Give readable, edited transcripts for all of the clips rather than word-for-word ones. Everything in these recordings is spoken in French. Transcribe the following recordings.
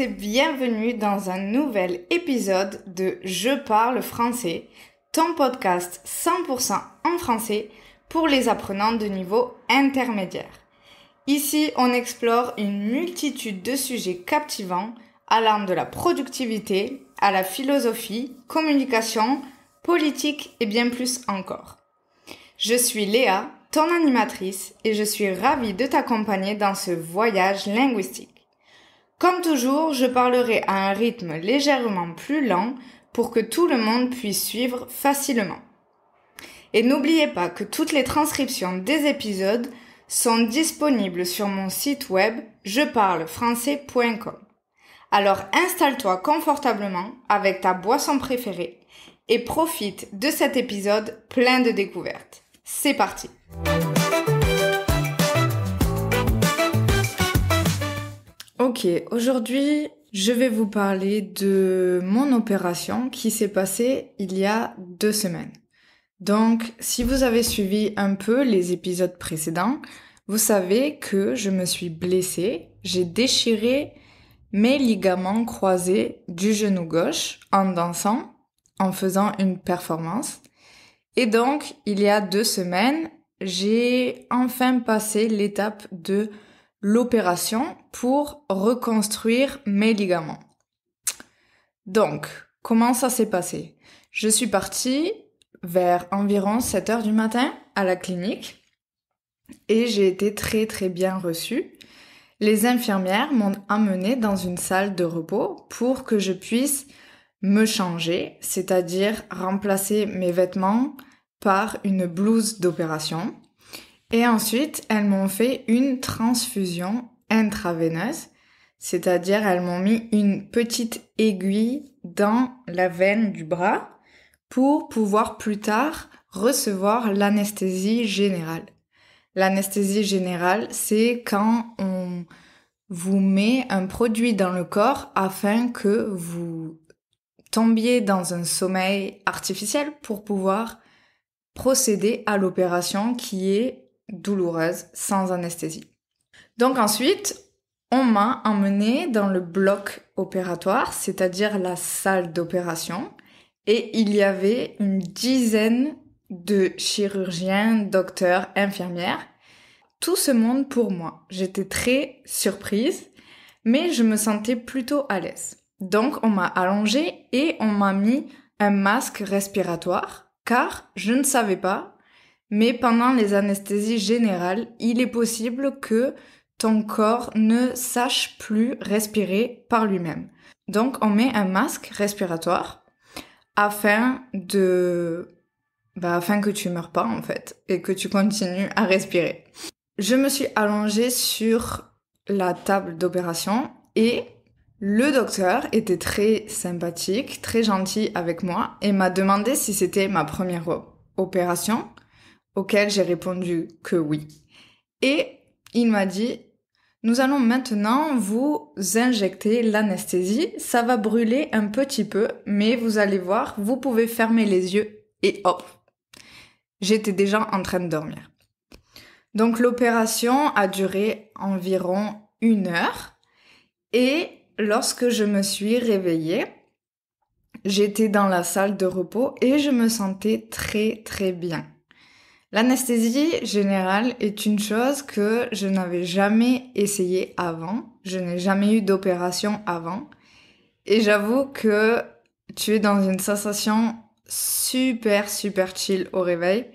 et bienvenue dans un nouvel épisode de Je parle français, ton podcast 100% en français pour les apprenants de niveau intermédiaire. Ici, on explore une multitude de sujets captivants allant de la productivité à la philosophie, communication, politique et bien plus encore. Je suis Léa, ton animatrice, et je suis ravie de t'accompagner dans ce voyage linguistique. Comme toujours, je parlerai à un rythme légèrement plus lent pour que tout le monde puisse suivre facilement. Et n'oubliez pas que toutes les transcriptions des épisodes sont disponibles sur mon site web jeparlefrançais.com. Alors installe-toi confortablement avec ta boisson préférée et profite de cet épisode plein de découvertes. C'est parti! Ok, aujourd'hui, je vais vous parler de mon opération qui s'est passée il y a 2 semaines. Donc, si vous avez suivi un peu les épisodes précédents, vous savez que je me suis blessée. J'ai déchiré mes ligaments croisés du genou gauche en dansant, en faisant une performance. Et donc, il y a 2 semaines, j'ai enfin passé l'étape de l'opération pour reconstruire mes ligaments. Donc, comment ça s'est passé? Je suis partie vers environ 7h du matin à la clinique et j'ai été très très bien reçue. Les infirmières m'ont emmenée dans une salle de repos pour que je puisse me changer, c'est-à-dire remplacer mes vêtements par une blouse d'opération. Et ensuite, elles m'ont fait une transfusion intraveineuse, c'est-à-dire elles m'ont mis une petite aiguille dans la veine du bras pour pouvoir plus tard recevoir l'anesthésie générale. L'anesthésie générale, c'est quand on vous met un produit dans le corps afin que vous tombiez dans un sommeil artificiel pour pouvoir procéder à l'opération qui est douloureuse, sans anesthésie. Donc ensuite, on m'a emmenée dans le bloc opératoire, c'est-à-dire la salle d'opération, et il y avait une dizaine de chirurgiens, docteurs, infirmières, tout ce monde pour moi. J'étais très surprise, mais je me sentais plutôt à l'aise. Donc on m'a allongée et on m'a mis un masque respiratoire, car je ne savais pas, mais pendant les anesthésies générales, il est possible que ton corps ne sache plus respirer par lui-même. Donc on met un masque respiratoire afin que tu meurs pas en fait et que tu continues à respirer. Je me suis allongée sur la table d'opération et le docteur était très sympathique, très gentil avec moi et m'a demandé si c'était ma première opération, auquel j'ai répondu que oui. Et il m'a dit, nous allons maintenant vous injecter l'anesthésie, ça va brûler un petit peu, mais vous allez voir, vous pouvez fermer les yeux et hop, j'étais déjà en train de dormir. Donc l'opération a duré environ 1 heure et lorsque je me suis réveillée, j'étais dans la salle de repos et je me sentais très très bien. L'anesthésie générale est une chose que je n'avais jamais essayé avant. Je n'ai jamais eu d'opération avant. Et j'avoue que tu es dans une sensation super super chill au réveil.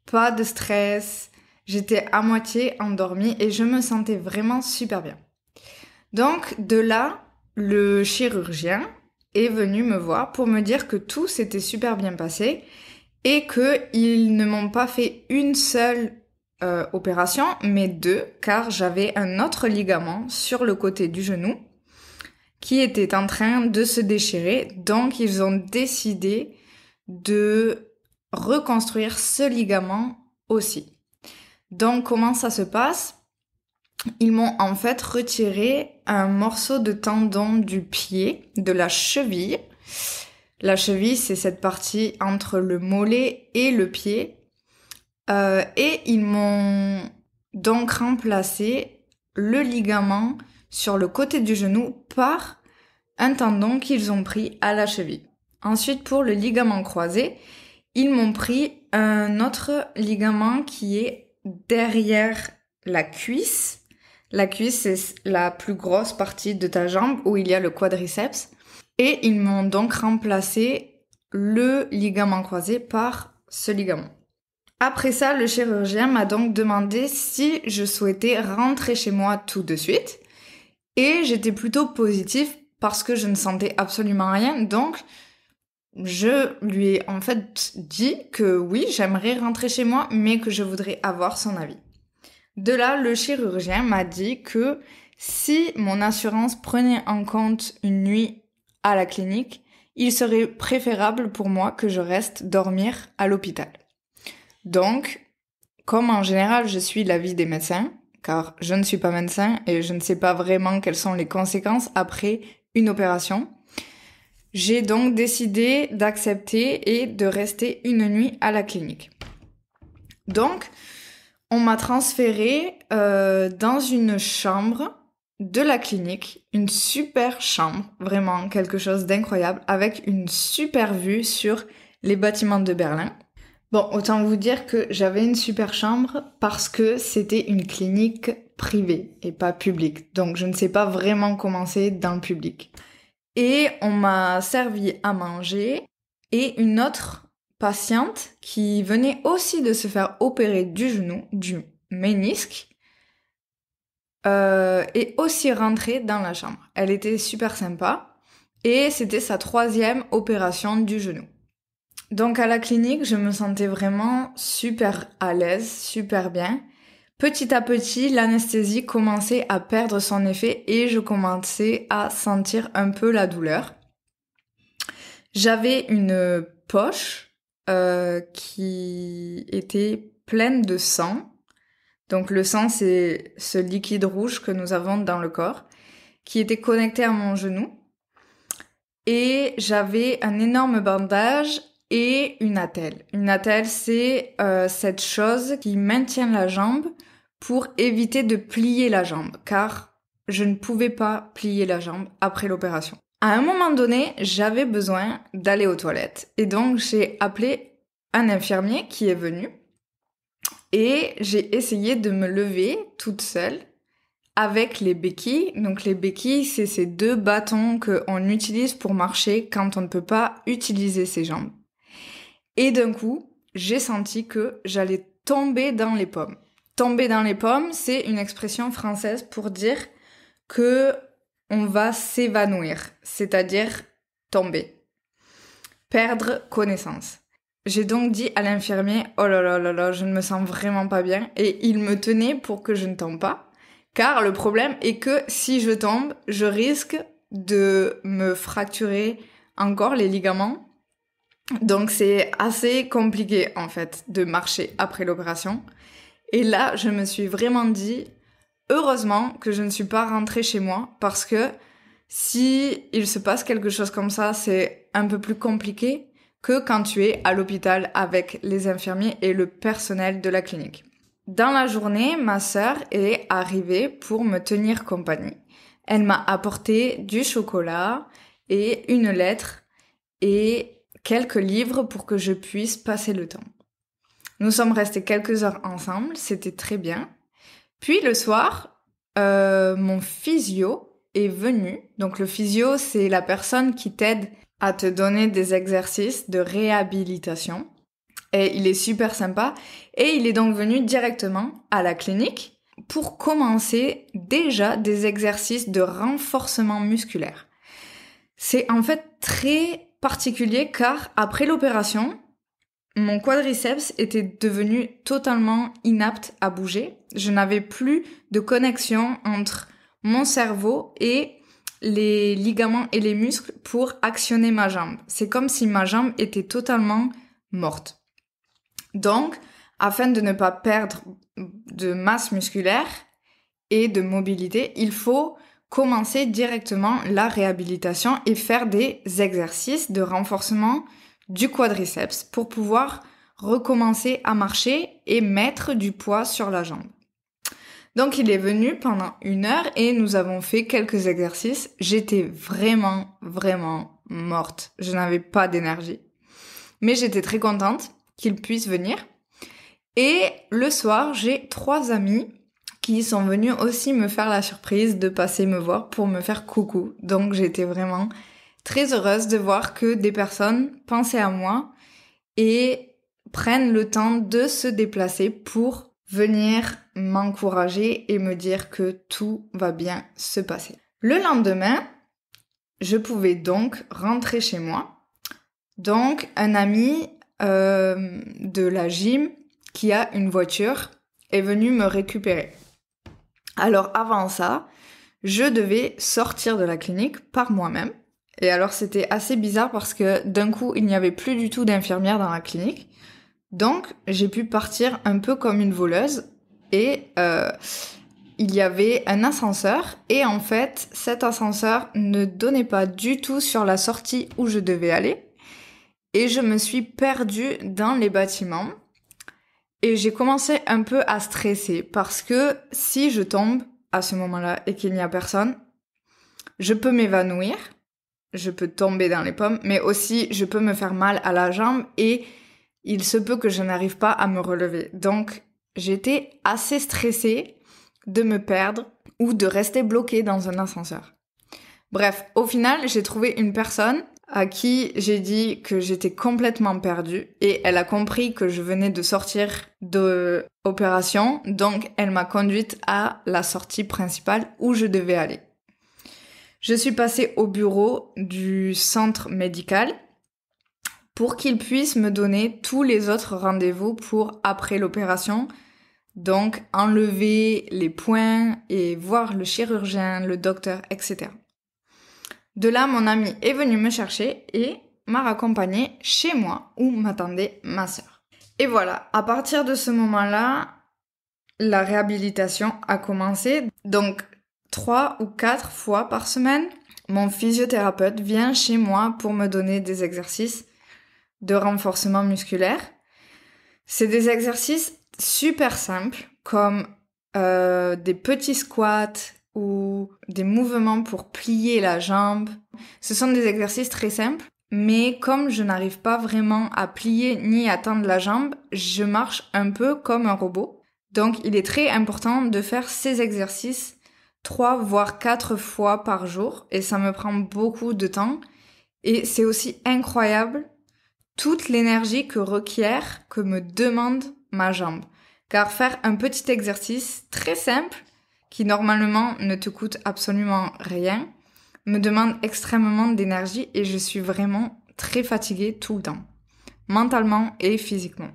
Pas de stress. J'étais à moitié endormie et je me sentais vraiment super bien. Donc de là, le chirurgien est venu me voir pour me dire que tout s'était super bien passé et qu'ils ne m'ont pas fait une seule opération, mais 2, car j'avais un autre ligament sur le côté du genou qui était en train de se déchirer. Donc ils ont décidé de reconstruire ce ligament aussi. Donc comment ça se passe ? Ils m'ont en fait retiré un morceau de tendon du pied, de la cheville. La cheville, c'est cette partie entre le mollet et le pied. Et ils m'ont donc remplacé le ligament sur le côté du genou par un tendon qu'ils ont pris à la cheville. Ensuite, pour le ligament croisé, ils m'ont pris un autre ligament qui est derrière la cuisse. La cuisse, c'est la plus grosse partie de ta jambe où il y a le quadriceps. Et ils m'ont donc remplacé le ligament croisé par ce ligament. Après ça, le chirurgien m'a donc demandé si je souhaitais rentrer chez moi tout de suite. Et j'étais plutôt positive parce que je ne sentais absolument rien. Donc, je lui ai en fait dit que oui, j'aimerais rentrer chez moi, mais que je voudrais avoir son avis. De là, le chirurgien m'a dit que si mon assurance prenait en compte une nuit à la clinique, il serait préférable pour moi que je reste dormir à l'hôpital. Donc, comme en général je suis l'avis des médecins, car je ne suis pas médecin et je ne sais pas vraiment quelles sont les conséquences après une opération, j'ai donc décidé d'accepter et de rester une nuit à la clinique. Donc, on m'a transférée dans une chambre de la clinique, une super chambre, vraiment quelque chose d'incroyable, avec une super vue sur les bâtiments de Berlin. Bon, autant vous dire que j'avais une super chambre parce que c'était une clinique privée et pas publique. Donc je ne sais pas vraiment comment c'est dans le public. Et on m'a servi à manger et une autre patiente qui venait aussi de se faire opérer du genou, du ménisque, est aussi rentrée dans la chambre. Elle était super sympa et c'était sa 3e opération du genou. Donc à la clinique, je me sentais vraiment super à l'aise, super bien. Petit à petit, l'anesthésie commençait à perdre son effet et je commençais à sentir un peu la douleur. J'avais une poche qui était pleine de sang. Donc le sang, c'est ce liquide rouge que nous avons dans le corps, qui était connecté à mon genou. Et j'avais un énorme bandage et une attelle. Une attelle, c'est cette chose qui maintient la jambe pour éviter de plier la jambe, car je ne pouvais pas plier la jambe après l'opération. À un moment donné, j'avais besoin d'aller aux toilettes. Et donc, j'ai appelé un infirmier qui est venu. Et j'ai essayé de me lever toute seule avec les béquilles. Donc les béquilles, c'est ces 2 bâtons qu'on utilise pour marcher quand on ne peut pas utiliser ses jambes. Et d'un coup, j'ai senti que j'allais tomber dans les pommes. Tomber dans les pommes, c'est une expression française pour dire que on va s'évanouir, c'est-à-dire tomber, perdre connaissance. J'ai donc dit à l'infirmier « Oh là là là là, je ne me sens vraiment pas bien » et il me tenait pour que je ne tombe pas, car le problème est que si je tombe, je risque de me fracturer encore les ligaments. Donc c'est assez compliqué en fait de marcher après l'opération. Et là, je me suis vraiment dit « Heureusement que je ne suis pas rentrée chez moi parce que si il se passe quelque chose comme ça, c'est un peu plus compliqué que quand tu es à l'hôpital avec les infirmiers et le personnel de la clinique. » Dans la journée, ma sœur est arrivée pour me tenir compagnie. Elle m'a apporté du chocolat et une lettre et quelques livres pour que je puisse passer le temps. Nous sommes restés quelques heures ensemble, c'était très bien. Puis le soir, mon physio est venu. Donc le physio, c'est la personne qui t'aide à te donner des exercices de réhabilitation. Et il est super sympa. Et il est donc venu directement à la clinique pour commencer déjà des exercices de renforcement musculaire. C'est en fait très particulier car après l'opération, mon quadriceps était devenu totalement inapte à bouger. Je n'avais plus de connexion entre mon cerveau et les ligaments et les muscles pour actionner ma jambe. C'est comme si ma jambe était totalement morte. Donc, afin de ne pas perdre de masse musculaire et de mobilité, il faut commencer directement la réhabilitation et faire des exercices de renforcement du quadriceps pour pouvoir recommencer à marcher et mettre du poids sur la jambe. Donc il est venu pendant 1 heure et nous avons fait quelques exercices. J'étais vraiment morte. Je n'avais pas d'énergie. Mais j'étais très contente qu'il puisse venir. Et le soir, j'ai 3 amis qui sont venus aussi me faire la surprise de passer me voir pour me faire coucou. Donc j'étais vraiment très heureuse de voir que des personnes pensaient à moi et prennent le temps de se déplacer pour venir m'encourager et me dire que tout va bien se passer. Le lendemain, je pouvais donc rentrer chez moi. Donc, un ami de la gym qui a une voiture est venu me récupérer. Alors, avant ça, je devais sortir de la clinique par moi-même. Et alors, c'était assez bizarre parce que d'un coup, il n'y avait plus du tout d'infirmière dans la clinique. Donc, j'ai pu partir un peu comme une voleuse et il y avait un ascenseur et en fait, cet ascenseur ne donnait pas du tout sur la sortie où je devais aller et je me suis perdue dans les bâtiments et j'ai commencé un peu à stresser parce que si je tombe à ce moment-là et qu'il n'y a personne, je peux m'évanouir, je peux tomber dans les pommes, mais aussi je peux me faire mal à la jambe et il se peut que je n'arrive pas à me relever. Donc, j'étais assez stressée de me perdre ou de rester bloquée dans un ascenseur. Bref, au final, j'ai trouvé une personne à qui j'ai dit que j'étais complètement perdue et elle a compris que je venais de sortir de l'opération, donc elle m'a conduite à la sortie principale où je devais aller. Je suis passée au bureau du centre médical pour qu'il puisse me donner tous les autres rendez-vous pour après l'opération. Donc, enlever les points et voir le chirurgien, le docteur, etc. De là, mon ami est venu me chercher et m'a raccompagnée chez moi où m'attendait ma sœur. Et voilà, à partir de ce moment-là, la réhabilitation a commencé. Donc, 3 ou 4 fois par semaine, mon physiothérapeute vient chez moi pour me donner des exercices de renforcement musculaire. C'est des exercices super simples comme des petits squats ou des mouvements pour plier la jambe. Ce sont des exercices très simples, mais comme je n'arrive pas vraiment à plier ni à tendre la jambe, je marche un peu comme un robot. Donc il est très important de faire ces exercices 3 voire 4 fois par jour et ça me prend beaucoup de temps. Et c'est aussi incroyable toute l'énergie que requiert, que me demande ma jambe. Car faire un petit exercice très simple, qui normalement ne te coûte absolument rien, me demande extrêmement d'énergie et je suis vraiment très fatiguée tout le temps, mentalement et physiquement.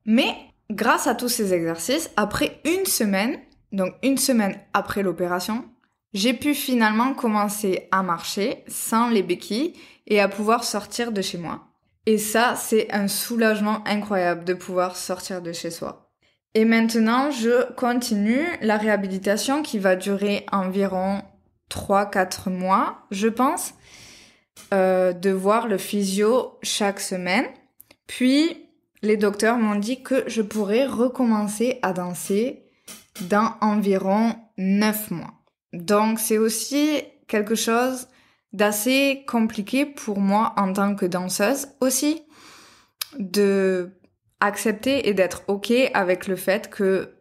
Mais grâce à tous ces exercices, après 1 semaine, donc 1 semaine après l'opération, j'ai pu finalement commencer à marcher sans les béquilles et à pouvoir sortir de chez moi. Et ça, c'est un soulagement incroyable de pouvoir sortir de chez soi. Et maintenant, je continue la réhabilitation qui va durer environ 3-4 mois, je pense, de voir le physio chaque semaine. Puis, les docteurs m'ont dit que je pourrais recommencer à danser dans environ 9 mois. Donc, c'est aussi quelque chose d'assez compliqué pour moi en tant que danseuse aussi, de accepter et d'être OK avec le fait que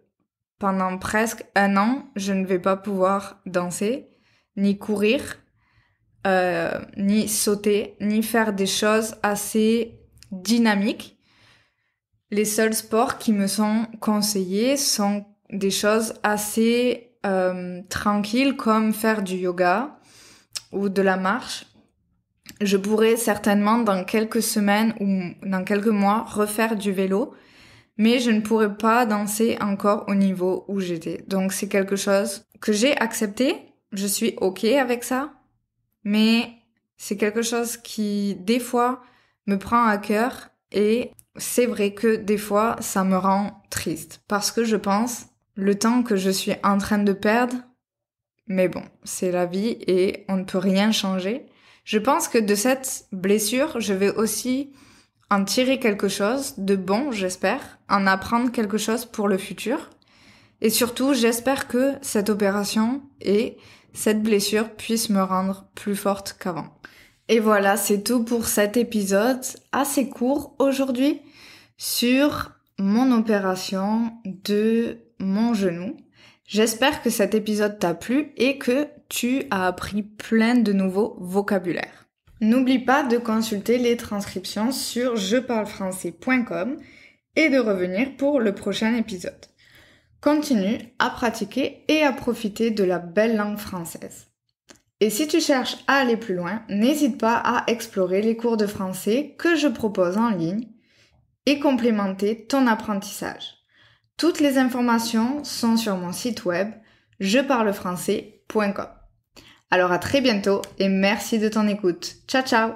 pendant presque 1 an, je ne vais pas pouvoir danser, ni courir, ni sauter, ni faire des choses assez dynamiques. Les seuls sports qui me sont conseillés sont des choses assez tranquilles comme faire du yoga ou de la marche. Je pourrais certainement dans quelques semaines ou dans quelques mois refaire du vélo, mais je ne pourrais pas danser encore au niveau où j'étais. Donc c'est quelque chose que j'ai accepté, je suis OK avec ça, mais c'est quelque chose qui des fois me prend à cœur et c'est vrai que des fois ça me rend triste parce que je pense le temps que je suis en train de perdre, mais bon, c'est la vie et on ne peut rien changer. Je pense que de cette blessure, je vais aussi en tirer quelque chose de bon, j'espère, en apprendre quelque chose pour le futur. Et surtout, j'espère que cette opération et cette blessure puissent me rendre plus forte qu'avant. Et voilà, c'est tout pour cet épisode assez court aujourd'hui sur mon opération de mon genou. J'espère que cet épisode t'a plu et que tu as appris plein de nouveaux vocabulaires. N'oublie pas de consulter les transcriptions sur jeparlefrançais.com et de revenir pour le prochain épisode. Continue à pratiquer et à profiter de la belle langue française. Et si tu cherches à aller plus loin, n'hésite pas à explorer les cours de français que je propose en ligne et complémenter ton apprentissage. Toutes les informations sont sur mon site web jeparlefrançais.com. Alors à très bientôt et merci de ton écoute. Ciao ciao!